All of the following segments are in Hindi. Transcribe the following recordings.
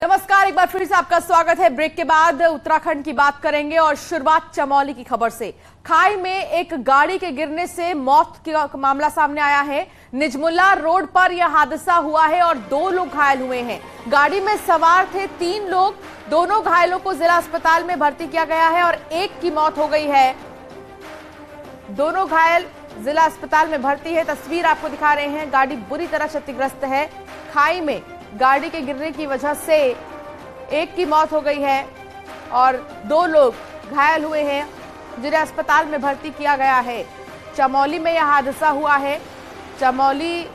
नमस्कार, एक बार फिर से आपका स्वागत है। ब्रेक के बाद उत्तराखंड की बात करेंगे और शुरुआत चमोली की खबर से। खाई में एक गाड़ी के गिरने से मौत का मामला सामने आया है। निजमुल्ला रोड पर यह हादसा हुआ है और 2 लोग घायल हुए हैं। गाड़ी में सवार थे 3 लोग। दोनों घायलों को जिला अस्पताल में भर्ती किया गया है और एक की मौत हो गई है। दोनों घायल जिला अस्पताल में भर्ती है। तस्वीर आपको दिखा रहे हैं। गाड़ी बुरी तरह क्षतिग्रस्त है। खाई में गाड़ी के गिरने की वजह से एक की मौत हो गई है और 2 लोग घायल हुए हैं, जिन्हें अस्पताल में भर्ती किया गया है। चमोली में यह हादसा हुआ है। चमोली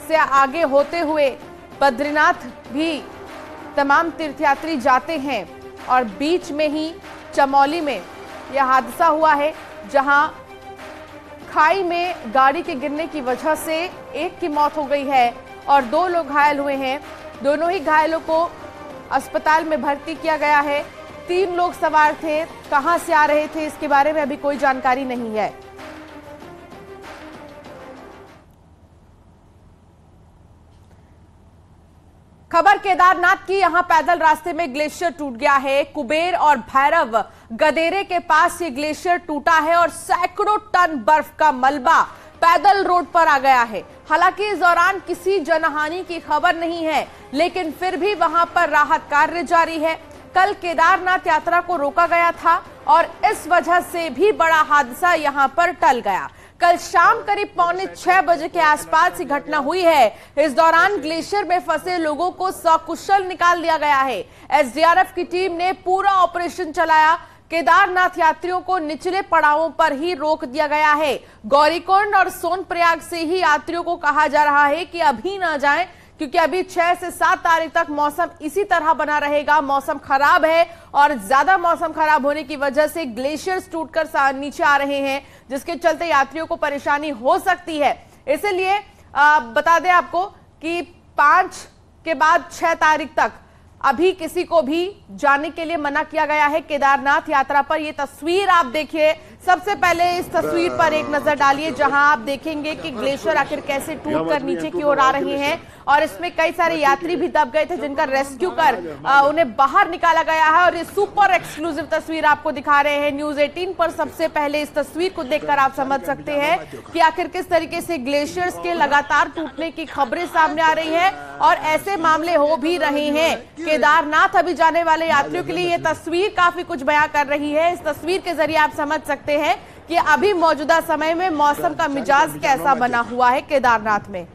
से आगे होते हुए बद्रीनाथ भी तमाम तीर्थयात्री जाते हैं और बीच में ही चमोली में यह हादसा हुआ है, जहां खाई में गाड़ी के गिरने की वजह से एक की मौत हो गई है और 2 लोग घायल हुए हैं। दोनों ही घायलों को अस्पताल में भर्ती किया गया है। 3 लोग सवार थे। कहां से आ रहे थे इसके बारे में अभी कोई जानकारी नहीं है। खबर केदारनाथ की। यहां पैदल रास्ते में ग्लेशियर टूट गया है। कुबेर और भैरव गदेरे के पास ये ग्लेशियर टूटा है और सैकड़ों टन बर्फ का मलबा पैदल रोड पर आ गया है। हालांकि इस दौरान किसी जनहानि की खबर नहीं है, लेकिन फिर भी वहां पर राहत कार्य जारी है। कल केदारनाथ यात्रा को रोका गया था और इस वजह से भी बड़ा हादसा यहां पर टल गया। कल शाम करीब 5:45 बजे के आसपास ये घटना हुई है। इस दौरान ग्लेशियर में फंसे लोगों को सकुशल निकाल लिया गया है। एसडीआरएफ की टीम ने पूरा ऑपरेशन चलाया। केदारनाथ यात्रियों को निचले पड़ावों पर ही रोक दिया गया है। गौरीकुंड और सोनप्रयाग से ही यात्रियों को कहा जा रहा है कि अभी ना जाएं, क्योंकि अभी 6 से 7 तारीख तक मौसम इसी तरह बना रहेगा। मौसम खराब है और ज्यादा मौसम खराब होने की वजह से ग्लेशियर्स टूटकर नीचे आ रहे हैं, जिसके चलते यात्रियों को परेशानी हो सकती है। इसलिए बता दें आपको कि 5 के बाद 6 तारीख तक अभी किसी को भी जाने के लिए मना किया गया है केदारनाथ यात्रा पर। ये तस्वीर आप देखिए। सबसे पहले इस तस्वीर पर एक नजर डालिए, जहां आप देखेंगे कि ग्लेशियर आखिर कैसे टूटकर नीचे की ओर आ रहे हैं और इसमें कई सारे यात्री भी दब गए थे, जिनका रेस्क्यू कर उन्हें बाहर निकाला गया है। और ये सुपर एक्सक्लूसिव तस्वीर आपको दिखा रहे हैं न्यूज 18 पर। सबसे पहले इस तस्वीर को देखकर आप समझ सकते हैं कि आखिर किस तरीके से ग्लेशियर्स के लगातार टूटने की खबरें सामने आ रही है और ऐसे मामले हो भी रहे हैं। केदारनाथ अभी जाने वाले यात्रियों के लिए ये तस्वीर काफी कुछ बयां कर रही है। इस तस्वीर के जरिए आप समझ सकते हैं कि अभी मौजूदा समय में मौसम का मिजाज कैसा बना हुआ है केदारनाथ में।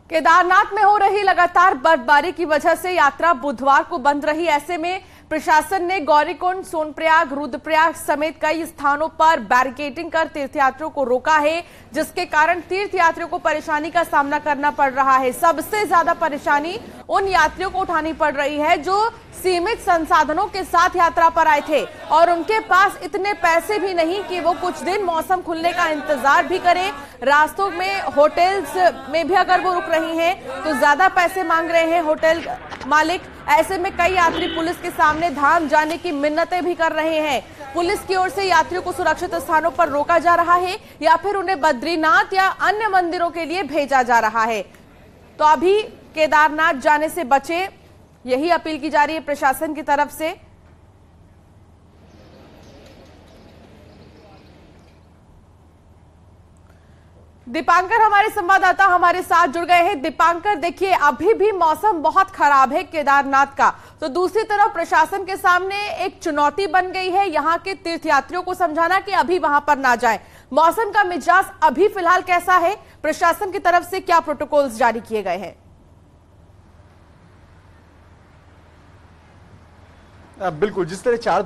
केदारनाथ में हो रही लगातार बर्फबारी की वजह से यात्रा बुधवार को बंद रही। ऐसे में प्रशासन ने गौरीकुंड, सोनप्रयाग, रुद्रप्रयाग समेत कई स्थानों पर बैरिकेडिंग कर तीर्थयात्रियों को रोका है, जिसके कारण तीर्थयात्रियों को परेशानी का सामना करना पड़ रहा है। सबसे ज्यादा परेशानी उन यात्रियों को उठानी पड़ रही है जो सीमित संसाधनों के साथ यात्रा पर आए थे और उनके पास इतने पैसे भी नहीं कि वो कुछ दिन मौसम खुलने का इंतजार भी करें। रास्तों में होटल्स में भी अगर वो रुक रही हैं तो ज्यादा पैसे मांग रहे हैं होटल मालिक। ऐसे में कई यात्री पुलिस के सामने धाम जाने की मिन्नतें भी कर रहे हैं। पुलिस की ओर से यात्रियों को सुरक्षित स्थानों पर रोका जा रहा है या फिर उन्हें बद्रीनाथ या अन्य मंदिरों के लिए भेजा जा रहा है। तो अभी केदारनाथ जाने से बचे, यही अपील की जा रही है प्रशासन की तरफ से। दीपांकर हमारे संवाददाता हमारे साथ जुड़ गए हैं। दीपांकर, देखिए अभी भी मौसम बहुत खराब है केदारनाथ का, तो दूसरी तरफ प्रशासन के सामने एक चुनौती बन गई है यहां के तीर्थयात्रियों को समझाना कि अभी वहां पर ना जाएं। मौसम का मिजाज अभी फिलहाल कैसा है? प्रशासन की तरफ से क्या प्रोटोकॉल्स जारी किए गए हैं? बिल्कुल, जिस तरह 4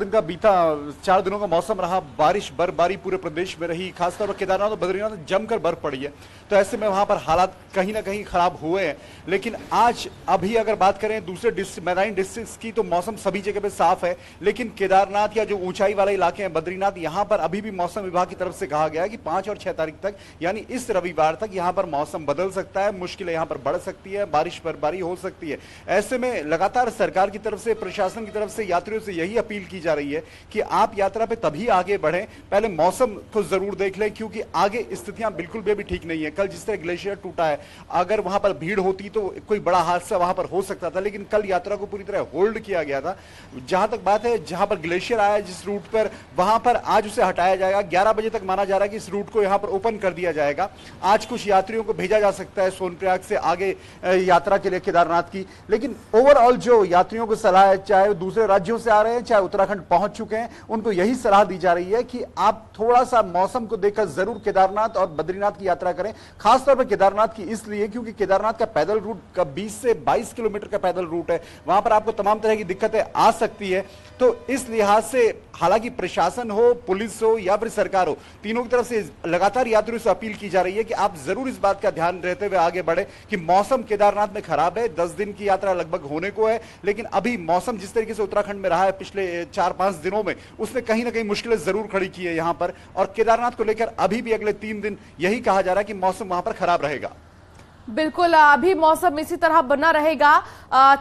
दिनों का मौसम रहा, बारिश बर्फबारी पूरे प्रदेश में रही, खासतौर पर केदारनाथ और बद्रीनाथ में जमकर बर्फ पड़ी है, तो ऐसे में वहां पर हालात कहीं ना कहीं खराब हुए हैं। लेकिन आज अभी अगर बात करें दूसरे मैदानी डिस्ट्रिक्ट्स की, तो मौसम सभी जगह पे साफ है। लेकिन केदारनाथ या जो ऊंचाई वाले इलाके हैं बद्रीनाथ, यहाँ पर अभी भी मौसम विभाग की तरफ से कहा गया है कि 5 और 6 तारीख तक, यानी इस रविवार तक यहाँ पर मौसम बदल सकता है, मुश्किलें यहाँ पर बढ़ सकती है, बारिश बर्फबारी हो सकती है। ऐसे में लगातार सरकार की तरफ से, प्रशासन की तरफ से यात्रियों से यही अपील की जा रही है कि आप यात्रा पे तभी आगे बढ़ें, पहले मौसम को जरूर देख लें, क्योंकि आगे स्थितियां बिल्कुल भी अभी ठीक नहीं है। कल जिस तरह ग्लेशियर टूटा है, अगर वहां पर भीड़ होती तो कोई बड़ा हादसा वहां पर हो सकता था, लेकिन कल यात्रा को पूरी तरह होल्ड किया गया था। जहां तक बात है, जहां पर ग्लेशियर आया जिस रूट पर, वहां पर आज उसे हटाया जाएगा। 11 बजे तक माना जा रहा है कि इस रूट को यहां पर ओपन कर दिया जाएगा। आज कुछ यात्रियों को भेजा जा सकता है सोनप्रयाग से आगे यात्रा के लिए केदारनाथ की, लेकिन ओवरऑल जो यात्रियों को सलाह है, चाहे वो दूसरे राज्यों से आ रहे हैं, चाहे उत्तराखंड पहुंच चुके हैं, उनको यही सलाह दी जा रही है कि आप थोड़ा सा मौसम को देखकर जरूर केदारनाथ और बद्रीनाथ की यात्रा करें। खासतौर पर केदारनाथ की इसलिए क्योंकि केदारनाथ का पैदल रूट का 20 से 22 किलोमीटर का पैदल रूट है, वहां पर आपको तमाम तरह की दिक्कतें आ सकती है। तो इस लिहाज से हालांकि प्रशासन हो, पुलिस हो या फिर सरकार हो, तीनों की तरफ से लगातार यात्रियों से अपील की जा रही है कि आप जरूर इस बात का ध्यान रहते हुए आगे बढ़े कि मौसम केदारनाथ में खराब है। 10 दिन की यात्रा लगभग होने को है, लेकिन अभी मौसम जिस तरीके से उत्तराखंड में रहा है पिछले 4-5 दिनों में, उसने कहीं ना कहीं मुश्किलें जरूर खड़ी की है यहां पर। और केदारनाथ को लेकर अभी भी अगले 3 दिन यही कहा जा रहा है कि मौसम वहां पर खराब रहेगा। बिल्कुल, अभी मौसम इसी तरह बना रहेगा।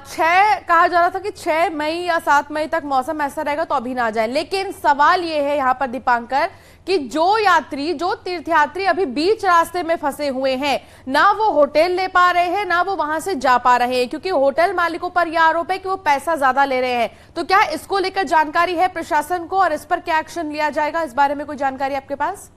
6 कहा जा रहा था कि 6 मई या 7 मई तक मौसम ऐसा रहेगा तो अभी ना जाए। लेकिन सवाल ये है यहाँ पर दीपांकर कि जो तीर्थयात्री अभी बीच रास्ते में फंसे हुए हैं, ना वो होटल ले पा रहे हैं, ना वो वहां से जा पा रहे हैं, क्योंकि होटल मालिकों पर यह आरोप है कि वो पैसा ज्यादा ले रहे हैं। तो क्या इसको लेकर जानकारी है प्रशासन को और इस पर क्या एक्शन लिया जाएगा? इस बारे में कोई जानकारी आपके पास?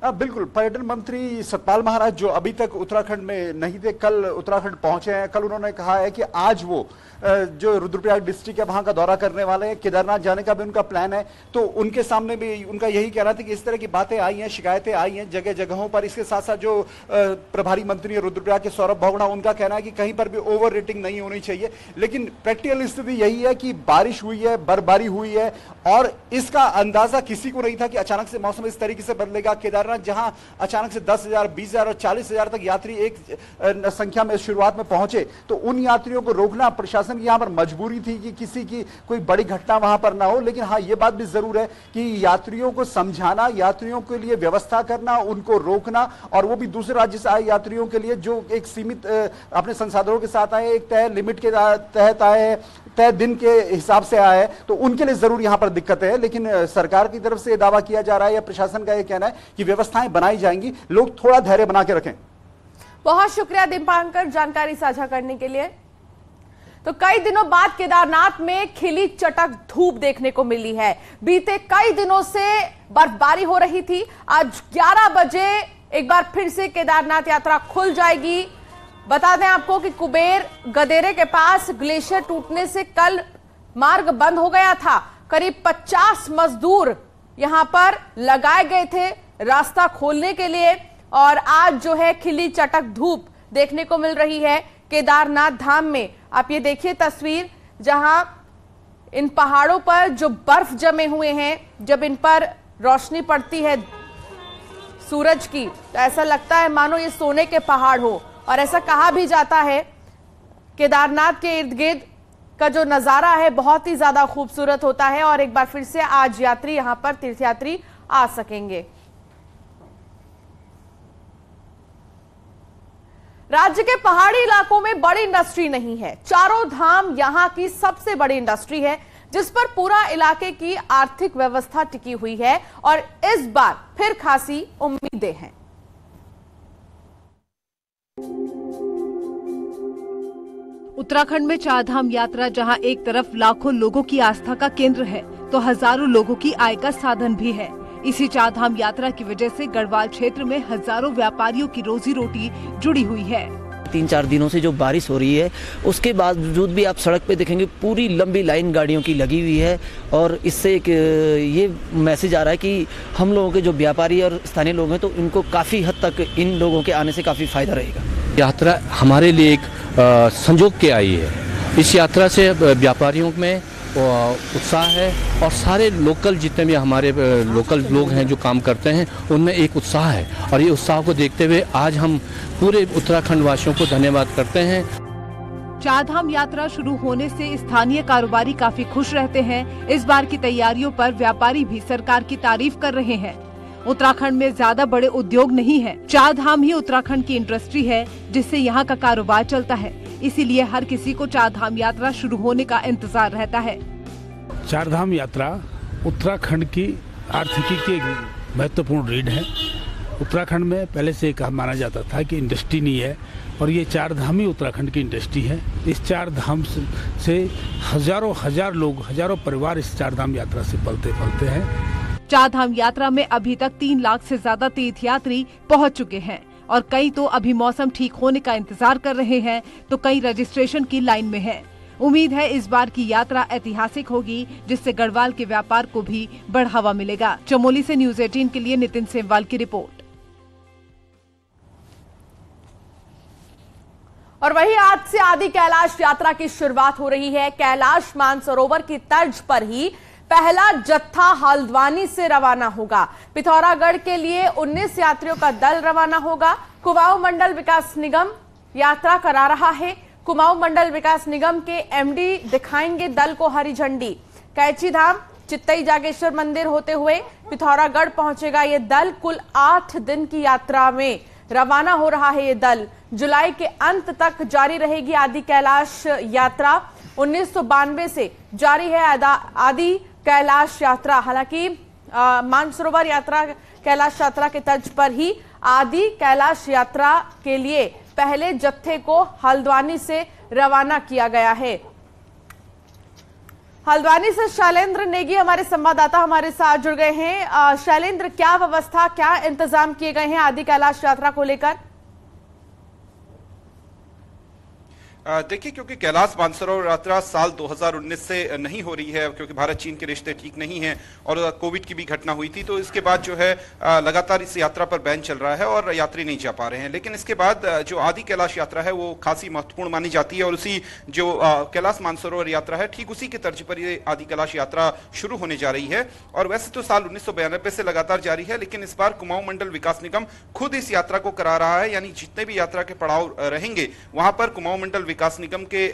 बिल्कुल, पर्यटन मंत्री सतपाल महाराज जो अभी तक उत्तराखंड में नहीं थे, कल उत्तराखंड पहुंचे हैं। कल उन्होंने कहा है कि आज वो जो रुद्रप्रयाग डिस्ट्रिक्ट है वहां का दौरा करने वाले हैं। केदारनाथ जाने का भी उनका प्लान है। तो उनके सामने भी उनका यही कहना था कि इस तरह की बातें आई हैं, शिकायतें आई हैं जगह जगहों पर। इसके साथ साथ जो प्रभारी मंत्री है रुद्रप्रयाग के सौरभ भगोड़ा, उनका कहना है कि कहीं पर भी ओवर रेटिंग नहीं होनी चाहिए। लेकिन प्रैक्टिकल स्थिति यही है कि बारिश हुई है, बर्फबारी हुई है, और इसका अंदाजा किसी को नहीं था कि अचानक से मौसम इस तरीके से बदलेगा। केदारनाथ जहां अचानक से 10,000, 20,000 और 40,000 तक यात्री एक संख्या में शुरुआत में पहुंचे, तो उन यात्रियों को रोकना प्रशासन की यहां पर मजबूरी थी कि किसी की कोई बड़ी घटना वहां पर ना हो। लेकिन हाँ, यह बात भी जरूर है कि यात्रियों को समझाना, यात्रियों के लिए व्यवस्था करना, उनको रोकना, और वो भी दूसरे राज्य से आए यात्रियों के लिए जो एक सीमित अपने संसाधनों के साथ आए, एक तय लिमिट के तहत आए, तय दिन के हिसाब से आए, तो उनके लिए जरूर यहां पर दिक्कत है। लेकिन सरकार की तरफ से दावा किया जा रहा है या प्रशासन का यह कहना है कि व्यवस्थाएं बनाई जाएंगी, लोग थोड़ा धैर्य बना के रखें। बहुत शुक्रिया दीपांकर जानकारी साझा करने के लिए। तो कई दिनों बाद केदारनाथ में खिली चटक धूप देखने को मिली है। बीते कई दिनों से बर्फबारी हो रही थी। आज 11 बजे एक बार फिर से केदारनाथ यात्रा खुल जाएगी। बता दें आपको कि कुबेर गदेरे के पास ग्लेशियर टूटने से कल मार्ग बंद हो गया था। करीब 50 मजदूर यहां पर लगाए गए थे रास्ता खोलने के लिए, और आज जो है खिली चटक धूप देखने को मिल रही है केदारनाथ धाम में। आप ये देखिए तस्वीर, जहां इन पहाड़ों पर जो बर्फ जमे हुए हैं, जब इन पर रोशनी पड़ती है सूरज की तो ऐसा लगता है मानो ये सोने के पहाड़ हो। और ऐसा कहा भी जाता है केदारनाथ के इर्द गिर्द का जो नजारा है बहुत ही ज्यादा खूबसूरत होता है। और एक बार फिर से आज यात्री यहां पर तीर्थयात्री आ सकेंगे। राज्य के पहाड़ी इलाकों में बड़ी इंडस्ट्री नहीं है। चारों धाम यहां की सबसे बड़ी इंडस्ट्री है, जिस पर पूरा इलाके की आर्थिक व्यवस्था टिकी हुई है, और इस बार फिर खासी उम्मीदें हैं। उत्तराखंड में चारधाम यात्रा जहां एक तरफ लाखों लोगों की आस्था का केंद्र है, तो हजारों लोगों की आय का साधन भी है। इसी चारधाम यात्रा की वजह से गढ़वाल क्षेत्र में हजारों व्यापारियों की रोजी रोटी जुड़ी हुई है। 3-4 दिनों से जो बारिश हो रही है, उसके बावजूद भी आप सड़क पे देखेंगे पूरी लंबी लाइन गाड़ियों की लगी हुई है। और इससे एक ये मैसेज आ रहा है कि हम लोगों के जो व्यापारी और स्थानीय लोग हैं, तो इनको काफ़ी हद तक इन लोगों के आने से काफ़ी फायदा रहेगा। यात्रा हमारे लिए एक संजोग के आई है। इस यात्रा से व्यापारियों में उत्साह है, और सारे लोकल जितने भी हमारे लोकल लोग हैं जो काम करते हैं, उनमें एक उत्साह है। और ये उत्साह को देखते हुए आज हम पूरे उत्तराखंड वासियों को धन्यवाद करते हैं। चारधाम यात्रा शुरू होने से स्थानीय कारोबारी काफी खुश रहते हैं। इस बार की तैयारियों पर व्यापारी भी सरकार की तारीफ कर रहे हैं। उत्तराखंड में ज्यादा बड़े उद्योग नहीं है, चारधाम ही उत्तराखंड की इंडस्ट्री है जिससे यहाँ का कारोबार चलता है। इसीलिए हर किसी को चारधाम यात्रा शुरू होने का इंतजार रहता है। चारधाम यात्रा उत्तराखंड की आर्थिकी की एक महत्वपूर्ण रीढ़ है। उत्तराखंड में पहले से कहा माना जाता था कि इंडस्ट्री नहीं है, और ये चारधाम ही उत्तराखंड की इंडस्ट्री है। इस चारधाम से हजारों लोग, हजारों परिवार इस चारधाम यात्रा से पलते हैं। चारधाम यात्रा में अभी तक 3 लाख से ज्यादा तीर्थयात्री पहुंच चुके हैं और कई तो अभी मौसम ठीक होने का इंतजार कर रहे हैं, तो कई रजिस्ट्रेशन की लाइन में हैं। उम्मीद है इस बार की यात्रा ऐतिहासिक होगी, जिससे गढ़वाल के व्यापार को भी बढ़ावा मिलेगा। चमोली से न्यूज़ 18 के लिए नितिन सेमवाल की रिपोर्ट। और वही आज से आदि कैलाश यात्रा की शुरुआत हो रही है। कैलाश मानसरोवर की तर्ज पर ही पहला जत्था हल्द्वानी से रवाना होगा। पिथौरागढ़ के लिए 19 यात्रियों का दल रवाना होगा। कुमाऊं मंडल विकास निगम यात्रा करा रहा है। कुमाऊं मंडल विकास निगम के एमडी दिखाएंगे दल को हरी झंडी। कैची धाम, चित्तई जागेश्वर मंदिर होते हुए पिथौरागढ़ पहुंचेगा ये दल। कुल 8 दिन की यात्रा में रवाना हो रहा है ये दल। जुलाई के अंत तक जारी रहेगी आदि कैलाश यात्रा। 1992 से जारी है आदि कैलाश यात्रा। हालांकि मानसरोवर यात्रा कैलाश यात्रा के तर्ज पर ही आदि कैलाश यात्रा के लिए पहले जत्थे को हल्द्वानी से रवाना किया गया है। हल्द्वानी से शैलेंद्र नेगी हमारे संवाददाता हमारे साथ जुड़ गए हैं। शैलेंद्र, क्या व्यवस्था, क्या इंतजाम किए गए हैं आदि कैलाश यात्रा को लेकर? देखिए, क्योंकि कैलाश मानसरोवर यात्रा साल 2019 से नहीं हो रही है, क्योंकि भारत चीन के रिश्ते ठीक नहीं हैं और कोविड की भी घटना हुई थी, तो इसके बाद जो है लगातार इस यात्रा पर बैन चल रहा है और यात्री नहीं जा पा रहे हैं। लेकिन इसके बाद जो आदि कैलाश यात्रा है वो खासी महत्वपूर्ण मानी जाती है और उसी जो कैलाश मानसरोवर यात्रा है ठीक उसी के तर्ज पर ये आदि कैलाश यात्रा शुरू होने जा रही है। और वैसे तो साल 1992 से लगातार जारी है, लेकिन इस बार कुमाऊं मंडल विकास निगम खुद इस यात्रा को करा रहा है। यानी जितने भी यात्रा के पड़ाव रहेंगे वहां पर कुमाऊं मंडल विकास निगम के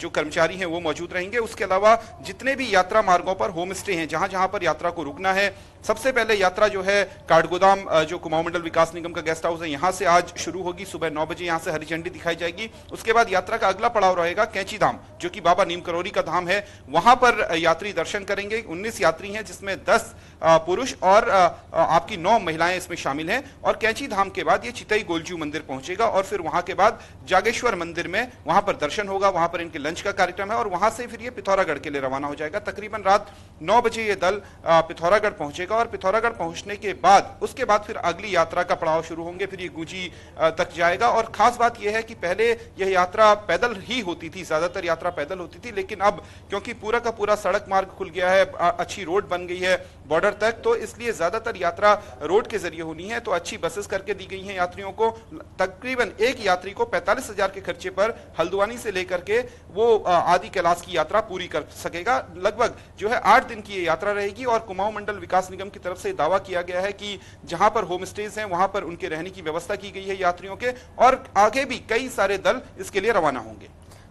जो कर्मचारी हैं वो मौजूद रहेंगे। उसके अलावा जितने भी यात्रा मार्गों पर होम स्टे हैं, जहां जहां पर यात्रा को रुकना है, सबसे पहले यात्रा जो है काठगोदाम जो कुमाऊं मंडल विकास निगम का गेस्ट हाउस है यहां से आज शुरू होगी। सुबह 9 बजे यहां से हरी झंडी दिखाई जाएगी। उसके बाद यात्रा का अगला पड़ाव रहेगा कैची धाम, जो कि बाबा नीम करोरी का धाम है। वहां पर यात्री दर्शन करेंगे। 19 यात्री हैं, जिसमें 10 पुरुष और आपकी 9 महिलाएं इसमें शामिल हैं। और कैची धाम के बाद ये चितई गोलजू मंदिर पहुंचेगा और फिर वहां के बाद जागेश्वर मंदिर में वहां पर दर्शन होगा। वहां पर इनके लंच का कार्यक्रम है और वहां से फिर ये पिथौरागढ़ के लिए रवाना हो जाएगा। तकरीबन रात 9 बजे ये दल पिथौरागढ़ पहुंचेगा और पिथौरागढ़ पहुंचने के बाद उसके बाद फिर अगली यात्रा का पड़ाव शुरू होंगे। फिर ये गुंजी तक जाएगा। और खास बात यह है कि पहले यह यात्रा पैदल ही होती थी, ज्यादातर यात्रा पैदल होती थी, लेकिन अब क्योंकि पूरा का पूरा सड़क मार्ग खुल गया है, अच्छी रोड बन गई है बॉर्डर तक, तो इसलिए ज्यादातर यात्रा रोड के जरिए होनी है। तो अच्छी बसेस करके दी गई हैं यात्रियों को। तकरीबन एक यात्री को 45,000 के खर्चे पर हल्द्वानी से लेकर के वो आदि कैलाश की यात्रा पूरी कर सकेगा। लगभग जो है 8 दिन की ये यात्रा रहेगी। और कुमाऊं मंडल विकास निगम की तरफ से दावा किया गया है कि जहां पर होम स्टेज हैं वहां पर उनके रहने की व्यवस्था की गई है यात्रियों के, और आगे भी कई सारे दल इसके लिए रवाना होंगे।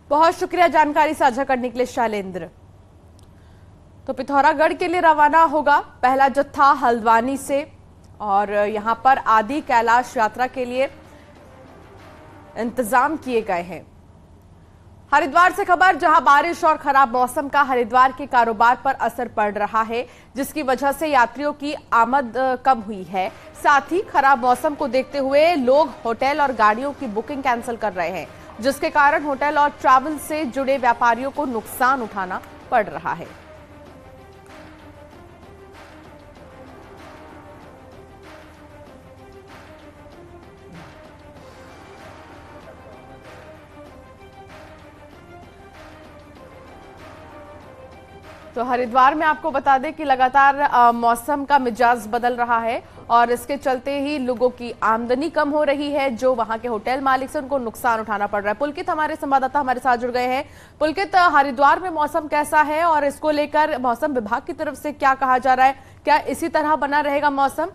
बहुत शुक्रिया जानकारी साझा करने के लिए शैलेंद्र। तो पिथौरागढ़ के लिए रवाना होगा पहला जत्था हल्द्वानी से और यहां पर आदि कैलाश यात्रा के लिए इंतजाम किए गए हैं। हरिद्वार से खबर, जहां बारिश और खराब मौसम का हरिद्वार के कारोबार पर असर पड़ रहा है, जिसकी वजह से यात्रियों की आमद कम हुई है। साथ ही खराब मौसम को देखते हुए लोग होटल और गाड़ियों की बुकिंग कैंसिल कर रहे हैं, जिसके कारण होटल और ट्रैवल से जुड़े व्यापारियों को नुकसान उठाना पड़ रहा है। तो हरिद्वार में आपको बता दें कि लगातार मौसम का मिजाज बदल रहा है और इसके चलते ही लोगों की आमदनी कम हो रही है। जो वहां के होटल मालिक से उनको नुकसान उठाना पड़ रहा है। पुलकित हमारे संवाददाता हमारे साथ जुड़ गए हैं। पुलकित, हरिद्वार में मौसम कैसा है और इसको लेकर मौसम विभाग की तरफ से क्या कहा जा रहा है? क्या इसी तरह बना रहेगा मौसम?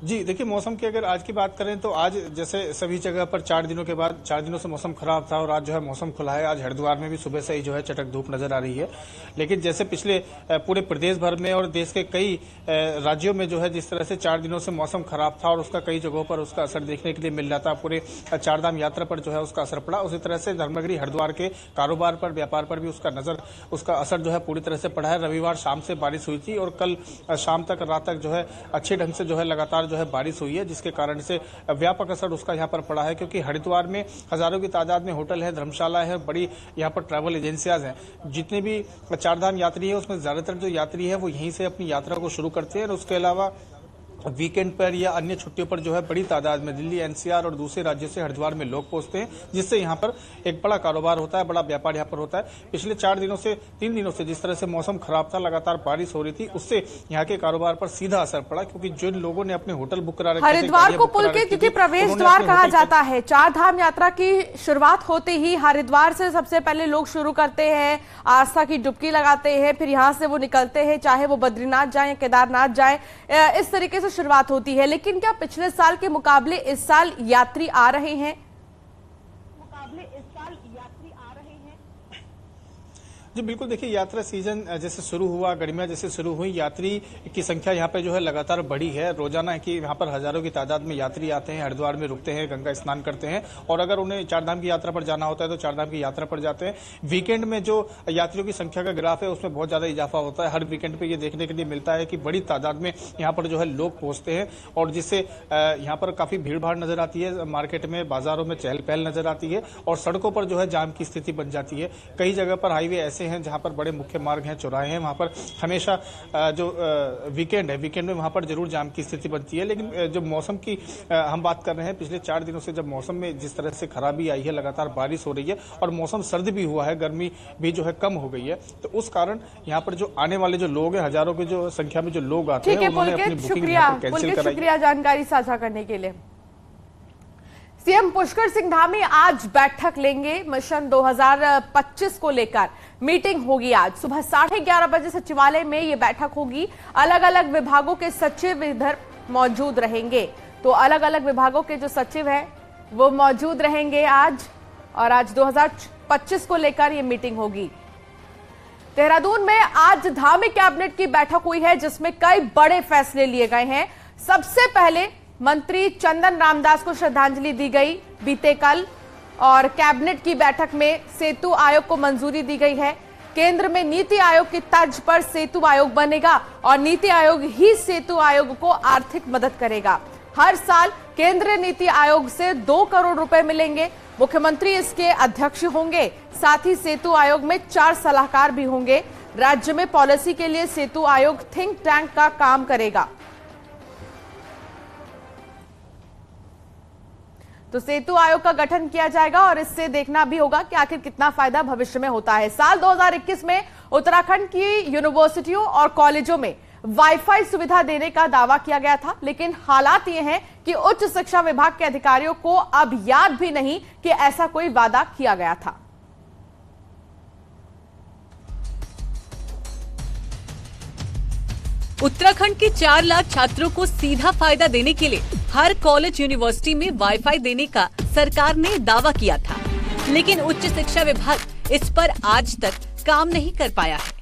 जी देखिए, मौसम की अगर आज की बात करें तो आज जैसे सभी जगह पर 4 दिनों के बाद 4 दिनों से मौसम खराब था और आज जो है मौसम खुला है। आज हरिद्वार में भी सुबह से ही जो है चटक धूप नजर आ रही है। लेकिन जैसे पिछले पूरे प्रदेश भर में और देश के कई राज्यों में जो है जिस तरह से 4 दिनों से मौसम खराब था और उसका कई जगहों पर उसका असर देखने के लिए मिल रहा था, पूरे चारधाम यात्रा पर जो है उसका असर पड़ा। उसी तरह से धर्मगिरी हरिद्वार के कारोबार पर, व्यापार पर भी उसका असर जो है पूरी तरह से पड़ा है। रविवार शाम से बारिश हुई थी और कल शाम तक, रात तक जो है अच्छे ढंग से जो है लगातार जो है बारिश हुई है, जिसके कारण से व्यापक असर उसका यहाँ पर पड़ा है। क्योंकि हरिद्वार में हजारों की तादाद में होटल है, धर्मशाला है, बड़ी यहाँ पर ट्रैवल एजेंसियां हैं। जितने भी चारधाम यात्री है उसमें ज्यादातर जो यात्री है वो यहीं से अपनी यात्रा को शुरू करते हैं और उसके अलावा वीकेंड पर या अन्य छुट्टियों पर जो है बड़ी तादाद में दिल्ली, एनसीआर और दूसरे राज्यों से हरिद्वार में लोग पहुंचते हैं, जिससे यहाँ पर एक बड़ा कारोबार होता है, बड़ा व्यापार यहाँ पर होता है। पिछले 3 दिनों से जिस तरह से मौसम खराब था, लगातार बारिश हो रही थी, उससे यहाँ के कारोबार पर सीधा असर पड़ा। क्योंकि जिन लोगों ने अपने होटल बुक करा रखे थे, हरिद्वार को पुल के क्योंकि प्रवेश द्वार कहा जाता है, चारधाम यात्रा की शुरुआत होते ही हरिद्वार से सबसे पहले लोग शुरू करते हैं, आस्था की डुबकी लगाते हैं, फिर यहाँ से वो निकलते हैं, चाहे वो बद्रीनाथ जाए, केदारनाथ जाए, इस तरीके से शुरुआत होती है। लेकिन क्या पिछले साल के मुकाबले इस साल यात्री आ रहे हैं? जी बिल्कुल, देखिए यात्रा सीजन जैसे शुरू हुआ, गर्मियां जैसे शुरू हुई, यात्री की संख्या यहाँ पे जो है लगातार बढ़ी है। रोजाना कि यहाँ पर हजारों की तादाद में यात्री आते हैं, हरिद्वार में रुकते हैं, गंगा स्नान करते हैं और अगर उन्हें चारधाम की यात्रा पर जाना होता है तो चारधाम की यात्रा पर जाते हैं। वीकेंड में जो यात्रियों की संख्या का ग्राफ है उसमें बहुत ज्यादा इजाफा होता है। हर वीकेंड पे ये देखने के लिए मिलता है कि बड़ी तादाद में यहाँ पर जो है लोग पहुंचते हैं और जिससे यहाँ पर काफी भीड़ भाड़ नजर आती है, मार्केट में, बाजारों में चहल पहल नजर आती है और सड़कों पर जो है जाम की स्थिति बन जाती है। कई जगह पर हाईवे ऐसे हैं जहां पर बड़े मुख्य मार्ग हैं, चौराहे हैं, वहां पर हमेशा जो वीकेंड में वहां पर जरूर जाम की स्थिति बनती है। लेकिन जो मौसम की हम बात कर रहे हैं, पिछले 4 दिनों से जब मौसम में जिस तरह से खराबी आई है, लगातार बारिश हो रही है और मौसम सर्द भी हुआ है, गर्मी भी जो है कम हो गई है, तो उस कारण यहाँ पर जो आने वाले जो लोग हैं, हजारों की जो संख्या में जो लोग आते हैं, उन्होंने अपनी बुकिंग कैंसिल कराई। शुक्रिया जानकारी साझा करने के लिए। सीएम पुष्कर सिंह धामी आज बैठक लेंगे। मिशन 2025 को लेकर मीटिंग होगी। आज सुबह 11:30 बजे सचिवालय में ये बैठक होगी। अलग अलग विभागों के सचिव इधर मौजूद रहेंगे, तो अलग अलग विभागों के जो सचिव हैं वो मौजूद रहेंगे आज, और आज 2025 को लेकर ये मीटिंग होगी। देहरादून में आज धामी कैबिनेट की बैठक हुई है, जिसमें कई बड़े फैसले लिए गए हैं। सबसे पहले मंत्री चंदन रामदास को श्रद्धांजलि दी गई बीते कल, और कैबिनेट की बैठक में सेतु आयोग को मंजूरी दी गई है। केंद्र में नीति आयोग की तर्ज पर सेतु आयोग बनेगा और नीति आयोग ही सेतु आयोग को आर्थिक मदद करेगा। हर साल केंद्रीय नीति आयोग से 2 करोड़ रुपए मिलेंगे। मुख्यमंत्री इसके अध्यक्ष होंगे। साथ ही सेतु आयोग में 4 सलाहकार भी होंगे। राज्य में पॉलिसी के लिए सेतु आयोग थिंक टैंक का काम करेगा। तो सेतु आयोग का गठन किया जाएगा और इससे देखना भी होगा कि आखिर कितना फायदा भविष्य में होता है। साल 2021 में उत्तराखंड की यूनिवर्सिटियों और कॉलेजों में वाईफाई सुविधा देने का दावा किया गया था, लेकिन हालात ये हैं कि उच्च शिक्षा विभाग के अधिकारियों को अब याद भी नहीं कि ऐसा कोई वादा किया गया था। उत्तराखंड के 4 लाख छात्रों को सीधा फायदा देने के लिए हर कॉलेज यूनिवर्सिटी में वाईफाई देने का सरकार ने दावा किया था, लेकिन उच्च शिक्षा विभाग इस पर आज तक काम नहीं कर पाया है।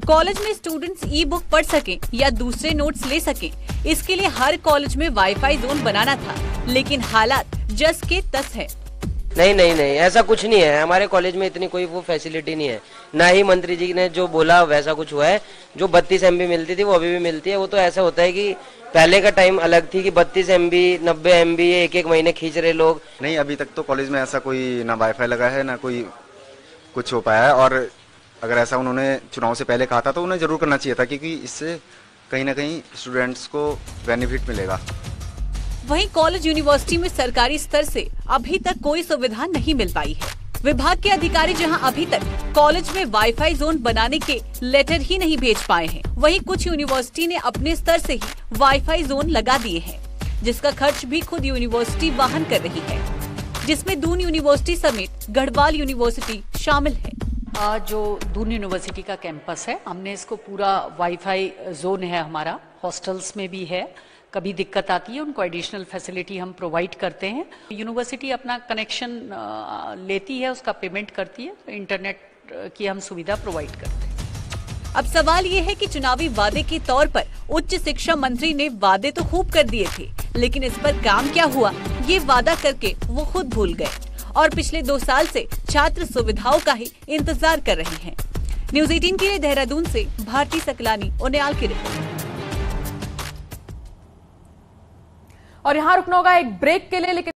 कॉलेज में स्टूडेंट्स ई बुक पढ़ सकें या दूसरे नोट्स ले सकें, इसके लिए हर कॉलेज में वाईफाई जोन बनाना था, लेकिन हालात जस के तस है। नहीं, ऐसा कुछ नहीं है। हमारे कॉलेज में इतनी कोई वो फैसिलिटी नहीं है, ना ही मंत्री जी ने जो बोला वैसा कुछ हुआ है। जो 32 MB मिलती थी वो अभी भी मिलती है। वो तो ऐसा होता है कि पहले का टाइम अलग थी कि 32 MB 90 MB एक महीने खींच रहे लोग। नहीं, अभी तक तो कॉलेज में ऐसा कोई ना वाईफाई लगा है, ना कोई कुछ हो पाया है। और अगर ऐसा उन्होंने चुनाव से पहले कहा था तो उन्हें जरूर करना चाहिए था, क्योंकि इससे कहीं ना कहीं स्टूडेंट्स को बेनिफिट मिलेगा। वहीं कॉलेज यूनिवर्सिटी में सरकारी स्तर से अभी तक कोई सुविधा नहीं मिल पाई है। विभाग के अधिकारी जहां अभी तक कॉलेज में वाईफाई जोन बनाने के लेटर ही नहीं भेज पाए हैं, वहीं कुछ यूनिवर्सिटी ने अपने स्तर से ही वाईफाई जोन लगा दिए हैं, जिसका खर्च भी खुद यूनिवर्सिटी वहन कर रही है, जिसमें दून यूनिवर्सिटी समेत गढ़वाल यूनिवर्सिटी शामिल है। जो दून यूनिवर्सिटी का कैंपस है, हमने इसको पूरा वाईफाई जोन है, हमारा हॉस्टल्स में भी है, कभी दिक्कत आती है उनको एडिशनल फैसिलिटी हम प्रोवाइड करते हैं। यूनिवर्सिटी अपना कनेक्शन लेती है, उसका पेमेंट करती है, तो इंटरनेट की हम सुविधा प्रोवाइड करते हैं। अब सवाल ये है कि चुनावी वादे के तौर पर उच्च शिक्षा मंत्री ने वादे तो खूब कर दिए थे, लेकिन इस पर काम क्या हुआ ये वादा करके वो खुद भूल गए और पिछले 2 साल से छात्र सुविधाओं का ही इंतजार कर रहे हैं। न्यूज़ 18 के लिए देहरादून से भारती सकलानी, उन्याल की रिपोर्ट। और यहाँ रुकना होगा एक ब्रेक के लिए, लेकिन